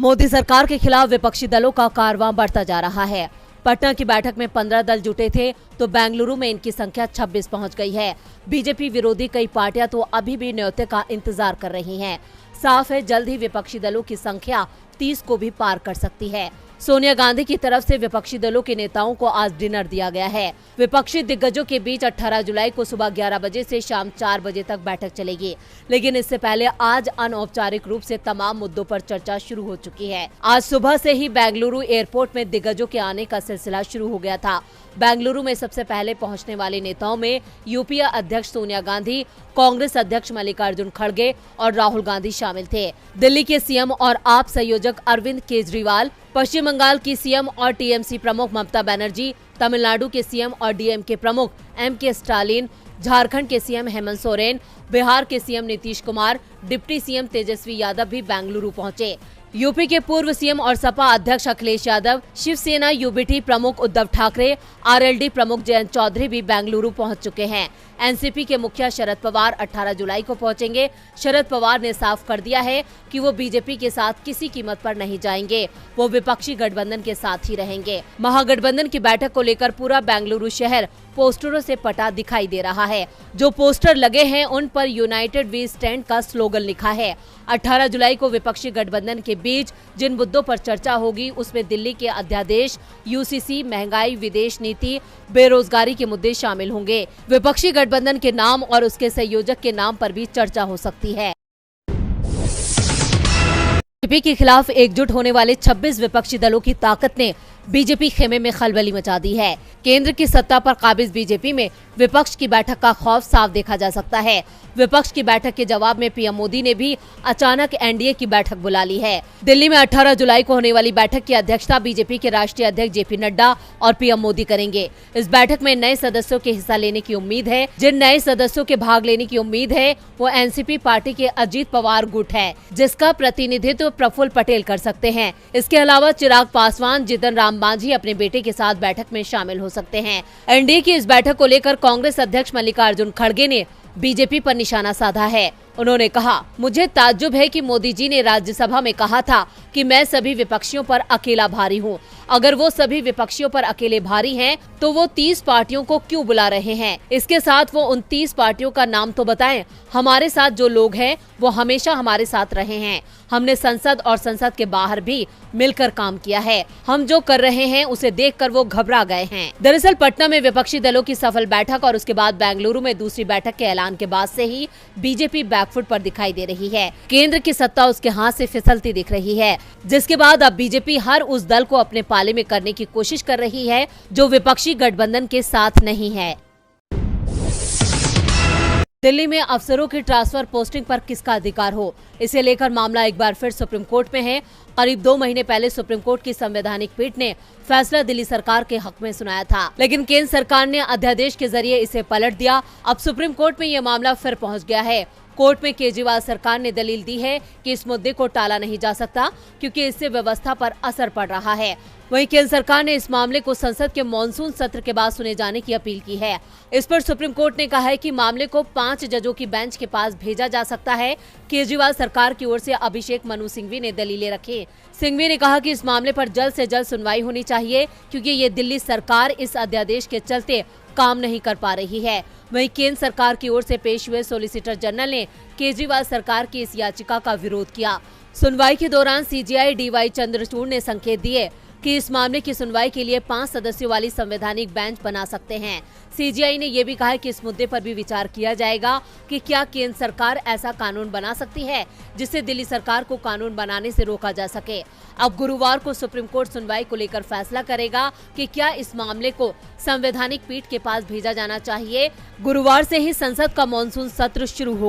मोदी सरकार के खिलाफ विपक्षी दलों का कारवां बढ़ता जा रहा है। पटना की बैठक में 15 दल जुटे थे तो बेंगलुरु में इनकी संख्या 26 पहुंच गई है। बीजेपी विरोधी कई पार्टियां तो अभी भी न्योते का इंतजार कर रही हैं। साफ है जल्द ही विपक्षी दलों की संख्या 30 को भी पार कर सकती है। सोनिया गांधी की तरफ से विपक्षी दलों के नेताओं को आज डिनर दिया गया है। विपक्षी दिग्गजों के बीच 18 जुलाई को सुबह 11 बजे से शाम 4 बजे तक बैठक चलेगी, लेकिन इससे पहले आज अनौपचारिक रूप से तमाम मुद्दों पर चर्चा शुरू हो चुकी है। आज सुबह से ही बेंगलुरु एयरपोर्ट में दिग्गजों के आने का सिलसिला शुरू हो गया था। बेंगलुरु में सबसे पहले पहुंचने वाले नेताओं में यूपीए अध्यक्ष सोनिया गांधी, कांग्रेस अध्यक्ष मल्लिकार्जुन खड़गे और राहुल गांधी शामिल थे। दिल्ली के सीएम और आप संयोजक अरविंद केजरीवाल, पश्चिम बंगाल की सीएम और टीएमसी प्रमुख ममता बनर्जी, तमिलनाडु के सीएम और डीएमके प्रमुख एमके स्टालिन, झारखंड के सीएम हेमंत सोरेन, बिहार के CM Nitish Kumar, deputy CM Tejashwi Yadav भी बेंगलुरु पहुंचे। यूपी के पूर्व सीएम और सपा अध्यक्ष अखिलेश यादव, शिवसेना यूबीटी प्रमुख उद्धव ठाकरे, आरएलडी प्रमुख जयंत चौधरी भी बेंगलुरु पहुंच चुके हैं। एनसीपी के मुखिया शरद पवार 18 जुलाई को पहुंचेंगे। शरद पवार ने साफ कर दिया है कि वो बीजेपी के साथ किसी कीमत पर नहीं जाएंगे, वो विपक्षी गठबंधन के साथ ही रहेंगे। महागठबंधन की बैठक को लेकर पूरा बेंगलुरु शहर पोस्टरों से पटा दिखाई दे रहा है। जो पोस्टर लगे हैं उन पर यूनाइटेड वी स्टैंड का स्लोगन लिखा है। 18 जुलाई को विपक्षी गठबंधन के बीच जिन मुद्दों पर चर्चा होगी उसमें दिल्ली के अध्यादेश, यूसीसी, महंगाई, विदेश नीति, बेरोजगारी के मुद्दे शामिल होंगे। विपक्षी गठबंधन के नाम और उसके संयोजक के नाम पर भी चर्चा हो सकती है। बीजेपी के खिलाफ एकजुट होने वाले 26 विपक्षी दलों की ताकत ने बीजेपी खेमे में खलबली मचा दी है। केंद्र की सत्ता पर काबिज बीजेपी में विपक्ष की बैठक का खौफ साफ देखा जा सकता है। विपक्ष की बैठक के जवाब में पीएम मोदी ने भी अचानक एनडीए की बैठक बुला ली है। दिल्ली में 18 जुलाई को होने वाली बैठक की अध्यक्षता बीजेपी के राष्ट्रीय अध्यक्ष जेपी नड्डा और पीएम मोदी करेंगे। इस बैठक में नए सदस्यों के हिस्सा लेने की उम्मीद है। जिन नए सदस्यों के भाग लेने की उम्मीद है वो एनसीपी पार्टी के अजीत पवार गुट है, जिसका प्रतिनिधित्व प्रफुल्ल पटेल कर सकते हैं। इसके अलावा चिराग पासवान, जीतन राम मांझी अपने बेटे के साथ बैठक में शामिल हो सकते हैं। एनडीए की इस बैठक को लेकर कांग्रेस अध्यक्ष मल्लिकार्जुन खड़गे ने बीजेपी पर निशाना साधा है। उन्होंने कहा, मुझे ताज्जुब है कि मोदी जी ने राज्यसभा में कहा था कि मैं सभी विपक्षियों पर अकेला भारी हूं। अगर वो सभी विपक्षियों पर अकेले भारी हैं, तो वो 30 पार्टियों को क्यों बुला रहे हैं? इसके साथ वो उन 30 पार्टियों का नाम तो बताएं। हमारे साथ जो लोग हैं वो हमेशा हमारे साथ रहे हैं। हमने संसद और संसद के बाहर भी मिलकर काम किया है। हम जो कर रहे हैं उसे देखकर वो घबरा गए हैं। दरअसल पटना में विपक्षी दलों की सफल बैठक और उसके बाद बेंगलुरु में दूसरी बैठक के ऐलान के बाद से ही बीजेपी बैकफुट पर दिखाई दे रही है। केंद्र की सत्ता उसके हाथ से फिसलती दिख रही है, जिसके बाद अब बीजेपी हर उस दल को अपने पाले में करने की कोशिश कर रही है जो विपक्षी गठबंधन के साथ नहीं है। दिल्ली में अफसरों की ट्रांसफर पोस्टिंग पर किसका अधिकार हो, इसे लेकर मामला एक बार फिर सुप्रीम कोर्ट में है। करीब 2 महीने पहले सुप्रीम कोर्ट की संवैधानिक पीठ ने फैसला दिल्ली सरकार के हक में सुनाया था, लेकिन केंद्र सरकार ने अध्यादेश के जरिए इसे पलट दिया। अब सुप्रीम कोर्ट में यह मामला फिर पहुंच गया है। कोर्ट में केजरीवाल सरकार ने दलील दी है कि इस मुद्दे को टाला नहीं जा सकता क्योंकि इससे व्यवस्था पर असर पड़ रहा है। वहीं केंद्र सरकार ने इस मामले को संसद के मॉनसून सत्र के बाद सुने जाने की अपील की है। इस पर सुप्रीम कोर्ट ने कहा है कि मामले को 5 जजों की बेंच के पास भेजा जा सकता है। केजरीवाल सरकार की ओर से अभिषेक मनु सिंघवी ने दलीलें रखी। सिंघवी ने कहा कि इस मामले पर जल्द से जल्द सुनवाई होनी चाहिए क्योंकि ये दिल्ली सरकार इस अध्यादेश के चलते काम नहीं कर पा रही है। वहीं केंद्र सरकार की ओर से पेश हुए सॉलिसिटर जनरल ने केजरीवाल सरकार की इस याचिका का विरोध किया। सुनवाई के दौरान सीजेआई डीवाई चंद्रचूड़ ने संकेत दिए कि इस मामले की सुनवाई के लिए 5 सदस्यों वाली संवैधानिक बेंच बना सकते हैं। सीजेआई ने यह भी कहा कि इस मुद्दे पर भी विचार किया जाएगा कि क्या केंद्र सरकार ऐसा कानून बना सकती है जिससे दिल्ली सरकार को कानून बनाने से रोका जा सके। अब गुरुवार को सुप्रीम कोर्ट सुनवाई को लेकर फैसला करेगा कि क्या इस मामले को संवैधानिक पीठ के पास भेजा जाना चाहिए। गुरुवार से ही संसद का मॉनसून सत्र शुरू हो